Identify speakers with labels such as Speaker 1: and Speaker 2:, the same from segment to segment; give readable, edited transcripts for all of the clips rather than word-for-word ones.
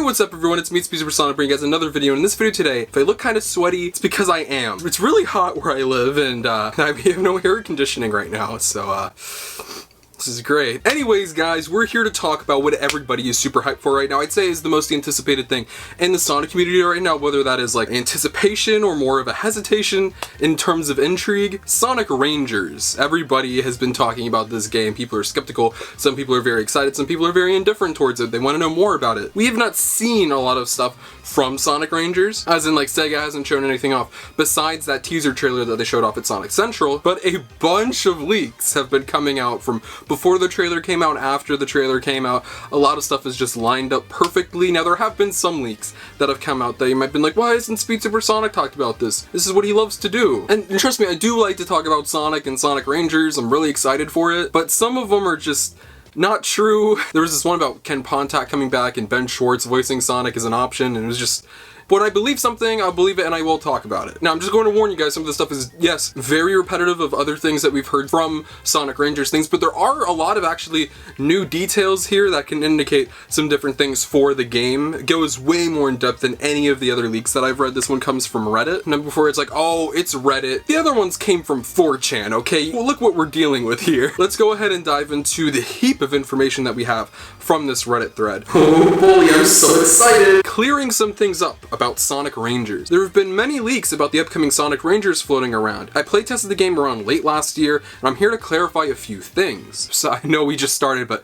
Speaker 1: what's up everyone, it's me, SpeedSuperSonic, bringing you guys another video. And in this video today, if I look kind of sweaty, it's because I am. It's really hot where I live, and I have no air conditioning right now, so this is great. Anyways, guys, we're here to talk about what everybody is super hyped for right now. I'd say is the most anticipated thing in the Sonic community right now, whether that is like anticipation or more of a hesitation in terms of intrigue. Sonic Rangers. Everybody has been talking about this game. People are skeptical. Some people are very excited. Some people are very indifferent towards it. They want to know more about it. We have not seen a lot of stuff from Sonic Rangers, as in like SEGA hasn't shown anything off besides that teaser trailer that they showed off at Sonic Central, but a bunch of leaks have been coming out from before the trailer came out, after the trailer came out. A lot of stuff is just lined up perfectly. Now there have been some leaks that have come out that you might have been like, why isn't SpeedSuperSonic talked about this? This is what he loves to do. And trust me, I do like to talk about Sonic and Sonic Rangers. I'm really excited for it, but some of them are just not true. There was this one about Ken Pontac coming back and Ben Schwartz voicing Sonic as an option, and it was just, when I believe something, I'll believe it and I will talk about it. Now, I'm just going to warn you guys, some of this stuff is, yes, very repetitive of other things that we've heard from Sonic Rangers things, but there are a lot of actually new details here that can indicate some different things for the game. It goes way more in depth than any of the other leaks that I've read. This one comes from Reddit. And before it's like, oh, it's Reddit. The other ones came from 4chan, okay? Well, look what we're dealing with here. Let's go ahead and dive into the heap of information that we have from this Reddit thread. Oh boy, I'm so excited! Clearing some things up about Sonic Rangers. There have been many leaks about the upcoming Sonic Rangers floating around. I playtested the game around late last year, and I'm here to clarify a few things. So I know we just started, but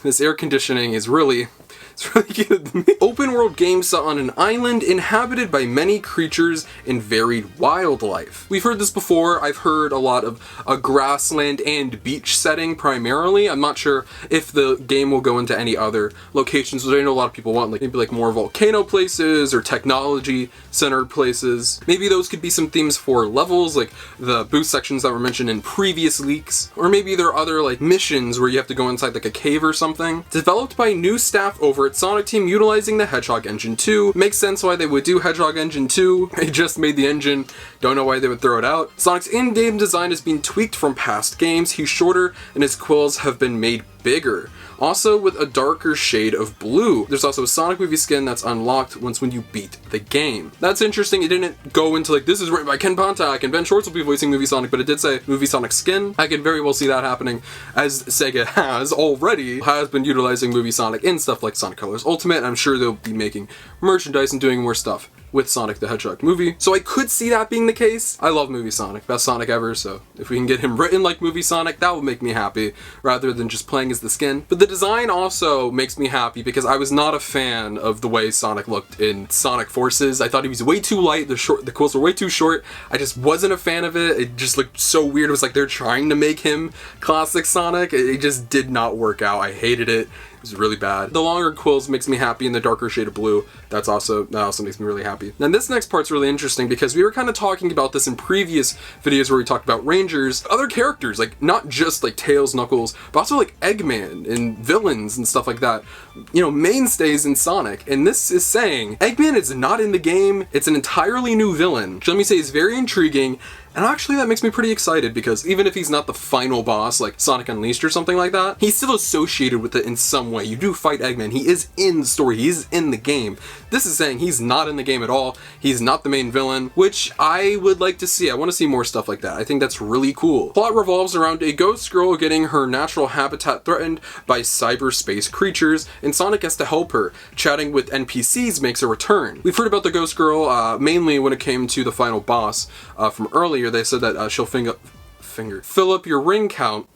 Speaker 1: this air conditioning is really, it's really good to me. Open world game set on an island inhabited by many creatures and varied wildlife. We've heard this before. I've heard a lot of a grassland and beach setting primarily. I'm not sure if the game will go into any other locations, which I know a lot of people want, like maybe like more volcano places or technology centered places. Maybe those could be some themes for levels, like the boost sections that were mentioned in previous leaks. Or maybe there are other like missions where you have to go inside like a cave or something. Developed by new staff over at Sonic Team utilizing the Hedgehog Engine 2. Makes sense why they would do Hedgehog Engine 2. They just made the engine. Don't know why they would throw it out. Sonic's in-game design has been tweaked from past games. He's shorter and his quills have been made bigger. Also with a darker shade of blue. There's also a Sonic movie skin that's unlocked when you beat the game. That's interesting. It didn't go into like, this is written by Ken Pontac and Ben Schwartz will be voicing Movie Sonic, but it did say Movie Sonic skin. I could very well see that happening, as SEGA has been utilizing Movie Sonic in stuff like Sonic Colors Ultimate. I'm sure they'll be making merchandise and doing more stuff with Sonic the Hedgehog movie. So I could see that being the case. I love Movie Sonic, best Sonic ever, so if we can get him written like Movie Sonic, that would make me happy, rather than just playing as the skin. But the design also makes me happy because I was not a fan of the way Sonic looked in Sonic Forces. I thought he was way too light, the quills were way too short. I just wasn't a fan of it. It just looked so weird. It was like they're trying to make him classic Sonic. It just did not work out. I hated it. It was really bad. The longer quills makes me happy, and the darker shade of blue, that also makes me really happy. And this next part's really interesting because we were kind of talking about this in previous videos where we talked about Rangers, other characters, like not just like Tails, Knuckles, but also like Eggman and villains and stuff like that. You know, mainstays in Sonic. And this is saying Eggman is not in the game. It's an entirely new villain, which let me say is very intriguing. And actually that makes me pretty excited because even if he's not the final boss like Sonic Unleashed or something like that, he's still associated with it in some way. You do fight Eggman. He is in the story. He is in the game. This is saying he's not in the game at all. He's not the main villain, which I would like to see. I want to see more stuff like that. I think that's really cool. Plot revolves around a ghost girl getting her natural habitat threatened by cyberspace creatures, and Sonic has to help her. Chatting with NPCs makes a return. We've heard about the ghost girl mainly when it came to the final boss from earlier. They said that she'll fill up your ring count,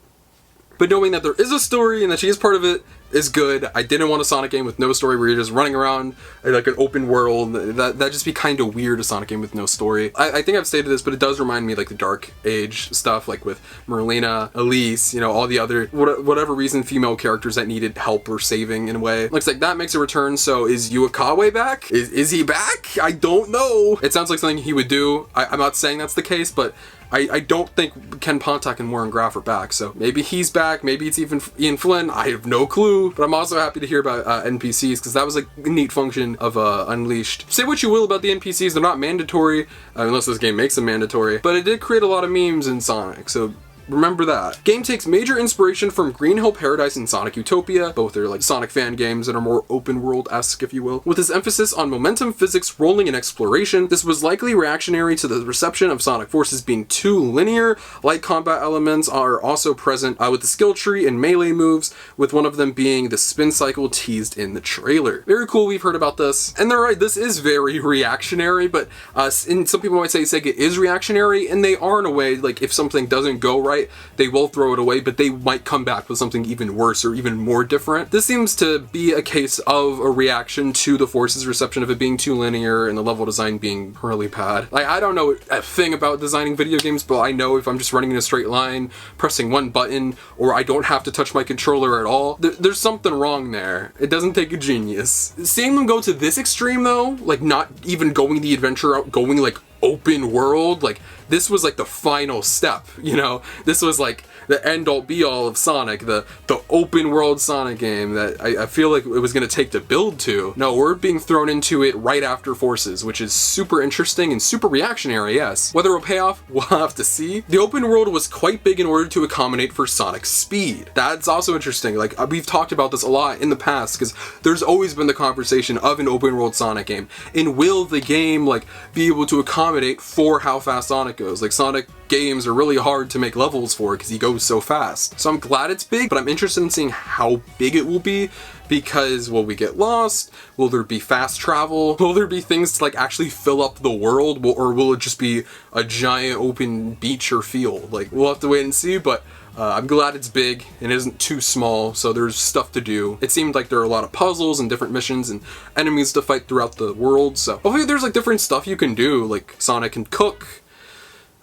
Speaker 1: but knowing that there is a story and that she is part of it is good. I didn't want a Sonic game with no story where you're just running around like an open world. That'd just be kind of weird, a Sonic game with no story. I think I've stated this, but it does remind me like the Dark Age stuff, like with Merlina, Elise, you know, all the other, whatever reason, female characters that needed help or saving in a way. Looks like that makes a return, so is Yuakawa back? Is he back? I don't know. It sounds like something he would do. I'm not saying that's the case, but I don't think Ken Pontac and Warren Graff are back, so maybe he's back, maybe it's even Ian Flynn, I have no clue, but I'm also happy to hear about NPCs, because that was like a neat function of Unleashed. Say what you will about the NPCs, they're not mandatory, unless this game makes them mandatory, but it did create a lot of memes in Sonic, so remember that. Game takes major inspiration from Green Hill Paradise and Sonic Utopia. Both are like Sonic fan games that are more open world-esque, if you will. With its emphasis on momentum physics, rolling, and exploration, this was likely reactionary to the reception of Sonic Forces being too linear. Light combat elements are also present with the skill tree and melee moves, with one of them being the spin cycle teased in the trailer. Very cool, we've heard about this. And they're right, this is very reactionary, but and some people might say SEGA is reactionary, and they are in a way. Like, if something doesn't go right, they will throw it away, but they might come back with something even worse or even more different. This seems to be a case of a reaction to the Force's reception of it being too linear and the level design being really bad. Like, I don't know a thing about designing video games, but I know if I'm just running in a straight line, pressing one button, or I don't have to touch my controller at all, there's something wrong there. It doesn't take a genius. Seeing them go to this extreme though, like not even going the adventure route, going like open world, like this was like the final step, you know? This was like the end-all be-all of Sonic, the open world Sonic game that I feel like it was gonna take to build to. No, we're being thrown into it right after Forces, which is super interesting and super reactionary, yes. Whether it'll pay off, we'll have to see. The open world was quite big in order to accommodate for Sonic's speed. That's also interesting. Like, we've talked about this a lot in the past, because there's always been the conversation of an open world Sonic game. And will the game, like, be able to accommodate for how fast Sonic goes? Like, Sonic games are really hard to make levels for because he goes so fast. So I'm glad it's big, but I'm interested in seeing how big it will be, because will we get lost? Will there be fast travel? Will there be things to like actually fill up the world? Or will it just be a giant open beach or field? Like, we'll have to wait and see, but I'm glad it's big and isn't too small, so there's stuff to do. It seemed like there are a lot of puzzles and different missions and enemies to fight throughout the world, so hopefully there's like different stuff you can do. Like, Sonic can cook,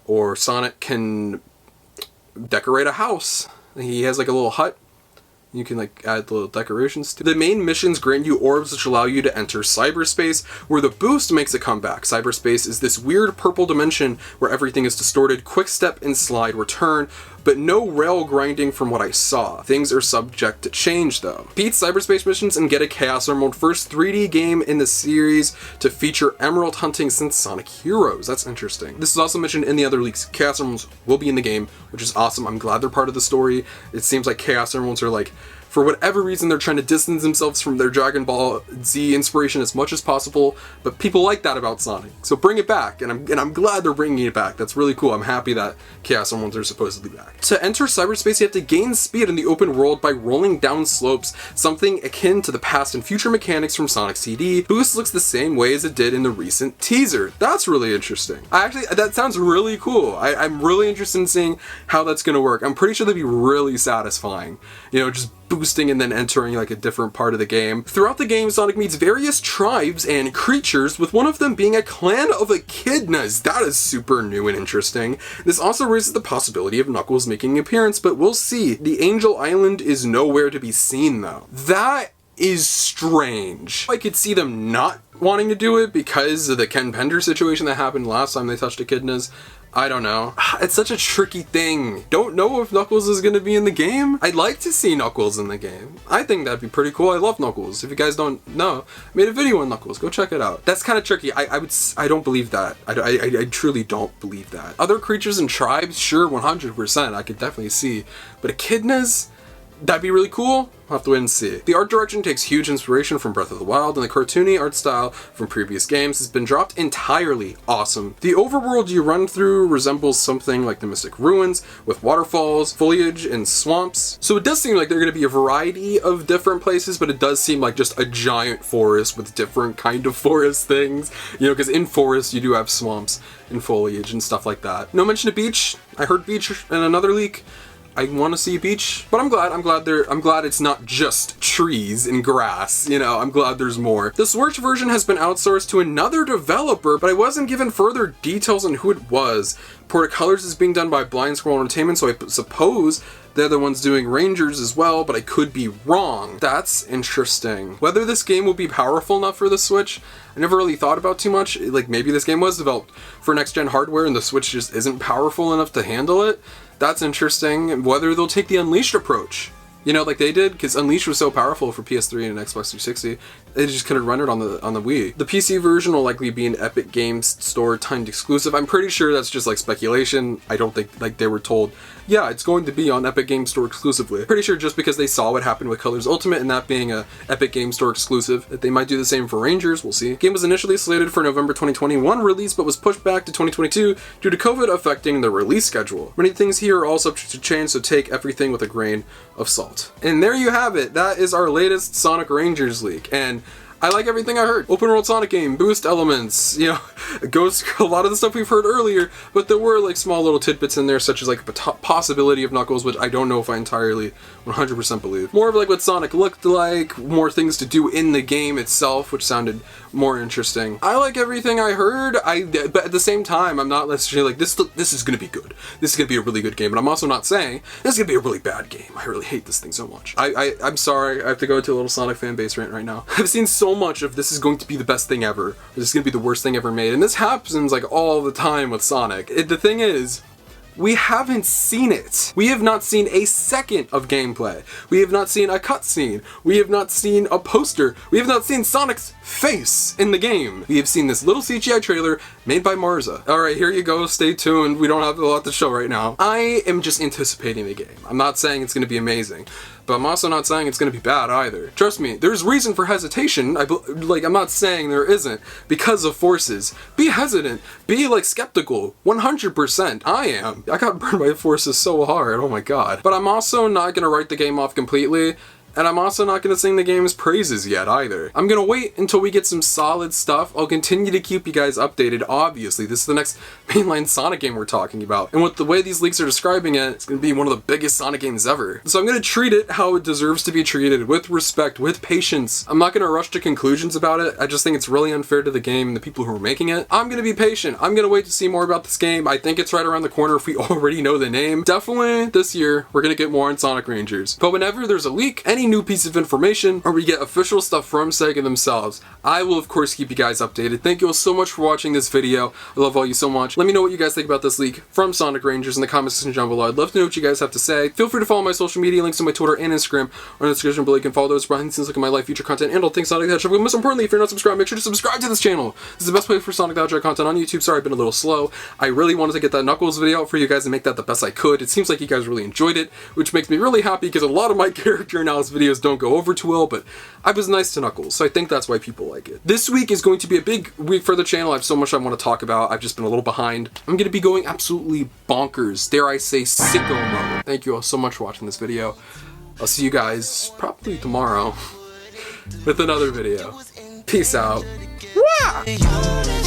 Speaker 1: or Sonic can decorate a house. He has like a little hut you can like add little decorations to. The main missions grant you orbs which allow you to enter cyberspace, where the boost makes a comeback. Cyberspace is this weird purple dimension where everything is distorted, quick step and slide return, but no rail grinding from what I saw. Things are subject to change though. Beat cyberspace missions and get a Chaos Emerald, first 3D game in the series to feature emerald hunting since Sonic Heroes. That's interesting. This is also mentioned in the other leaks. Chaos Emeralds will be in the game, which is awesome. I'm glad they're part of the story. It seems like Chaos Emeralds are like, for whatever reason, they're trying to distance themselves from their Dragon Ball Z inspiration as much as possible, but people like that about Sonic. So bring it back, and I'm glad they're bringing it back. That's really cool. I'm happy that Chaos Emeralds are supposedly back. To enter cyberspace, you have to gain speed in the open world by rolling down slopes, something akin to the past and future mechanics from Sonic CD. Boost looks the same way as it did in the recent teaser. That's really interesting. That sounds really cool. I'm really interested in seeing how that's gonna work. I'm pretty sure that'd be really satisfying. You know, just boosting and then entering like a different part of the game. Throughout the game, Sonic meets various tribes and creatures, with one of them being a clan of Echidnas. That is super new and interesting. This also raises the possibility of Knuckles making an appearance, but we'll see. The Angel Island is nowhere to be seen though. That is strange. I could see them not wanting to do it because of the Ken Pender situation that happened last time they touched Echidnas. I don't know. It's such a tricky thing. Don't know if Knuckles is gonna be in the game. I'd like to see Knuckles in the game. I think that'd be pretty cool. I love Knuckles. If you guys don't know, I made a video on Knuckles. Go check it out. That's kind of tricky. I don't believe that. I truly don't believe that. Other creatures and tribes, sure, 100%. I could definitely see. But Echidnas? That'd be really cool. I'll have to wait and see. The art direction takes huge inspiration from Breath of the Wild, and the cartoony art style from previous games has been dropped entirely. Awesome. The overworld you run through resembles something like the Mystic Ruins, with waterfalls, foliage, and swamps. So it does seem like there are going to be a variety of different places, but it does seem like just a giant forest with different kind of forest things. You know, because in forests you do have swamps and foliage and stuff like that. No mention of beach. I heard beach in another leak. I want to see a beach, but I'm glad it's not just trees and grass, you know, I'm glad there's more. The Switch version has been outsourced to another developer, but I wasn't given further details on who it was. Porta Colors is being done by Blind Squirrel Entertainment, so I suppose they're the ones doing Rangers as well, but I could be wrong. That's interesting. Whether this game will be powerful enough for the Switch, I never really thought about too much. Like, maybe this game was developed for next-gen hardware and the Switch just isn't powerful enough to handle it. That's interesting. Whether they'll take the Unleashed approach, you know, like they did, because Unleashed was so powerful for PS3 and Xbox 360. It just couldn't run it on the Wii. The PC version will likely be an Epic Games Store timed exclusive. I'm pretty sure that's just like speculation. I don't think like they were told, yeah, it's going to be on Epic Games Store exclusively. Pretty sure just because they saw what happened with Colors Ultimate and that being a Epic Games Store exclusive, that they might do the same for Rangers. We'll see. The game was initially slated for November 2021 release, but was pushed back to 2022 due to COVID affecting the release schedule. Many things here are all subject to change, so take everything with a grain of salt. And there you have it. That is our latest Sonic Rangers leak. And I like everything I heard. Open world Sonic game, boost elements, you know, it goes a lot of the stuff we've heard earlier, but there were like small little tidbits in there, such as like a possibility of Knuckles, which I don't know if I entirely 100% believe. More of like what Sonic looked like, more things to do in the game itself, which sounded more interesting. I like everything I heard, but at the same time, I'm not necessarily like, this is gonna be good. This is gonna be a really good game, but I'm also not saying this is gonna be a really bad game. I really hate this thing so much. I'm sorry, I have to go to a little Sonic fan base rant right now. I've seen so much of this is going to be the best thing ever, or this is going to be the worst thing ever made, and this happens like all the time with Sonic. The thing is, we haven't seen it. We have not seen a second of gameplay. We have not seen a cutscene. We have not seen a poster. We have not seen Sonic's face in the game. We have seen this little CGI trailer made by Marza. Alright, here you go, stay tuned. We don't have a lot to show right now. I am just anticipating the game. I'm not saying it's going to be amazing, but I'm also not saying it's going to be bad either. Trust me, there's reason for hesitation. I'm not saying there isn't, because of forces. Be hesitant. Be like skeptical. 100%. I am. I got burned by forces so hard. Oh my god. But I'm also not going to write the game off completely. And I'm also not going to sing the game's praises yet either. I'm going to wait until we get some solid stuff. I'll continue to keep you guys updated, obviously. This is the next mainline Sonic game we're talking about. And with the way these leaks are describing it, it's going to be one of the biggest Sonic games ever. So I'm going to treat it how it deserves to be treated, with respect, with patience. I'm not going to rush to conclusions about it. I just think it's really unfair to the game and the people who are making it. I'm going to be patient. I'm going to wait to see more about this game. I think it's right around the corner if we already know the name. Definitely this year, we're going to get more on Sonic Rangers. But whenever there's a leak, any new piece of information, or we get official stuff from SEGA themselves, I will of course keep you guys updated. Thank you all so much for watching this video. I love all you so much. Let me know what you guys think about this leak from Sonic Rangers in the comments section down below. I'd love to know what you guys have to say. Feel free to follow my social media links on my Twitter and Instagram or in the description below. You can follow those behind the scenes, look at my life, future content, and all things Sonic the Hedgehog. But most importantly, if you're not subscribed, make sure to subscribe to this channel. This is the best way for Sonic the Hedgehog content on YouTube. Sorry, I've been a little slow. I really wanted to get that Knuckles video out for you guys and make that the best I could. It seems like you guys really enjoyed it, which makes me really happy because a lot of my character analysis videos don't go over too well, but I was nice to Knuckles, so I think that's why people like it. This week is going to be a big week for the channel. I have so much I want to talk about. I've just been a little behind. I'm going to be going absolutely bonkers, dare I say sicko mode. Thank you all so much for watching this video. I'll see you guys probably tomorrow with another video. Peace out. Wah!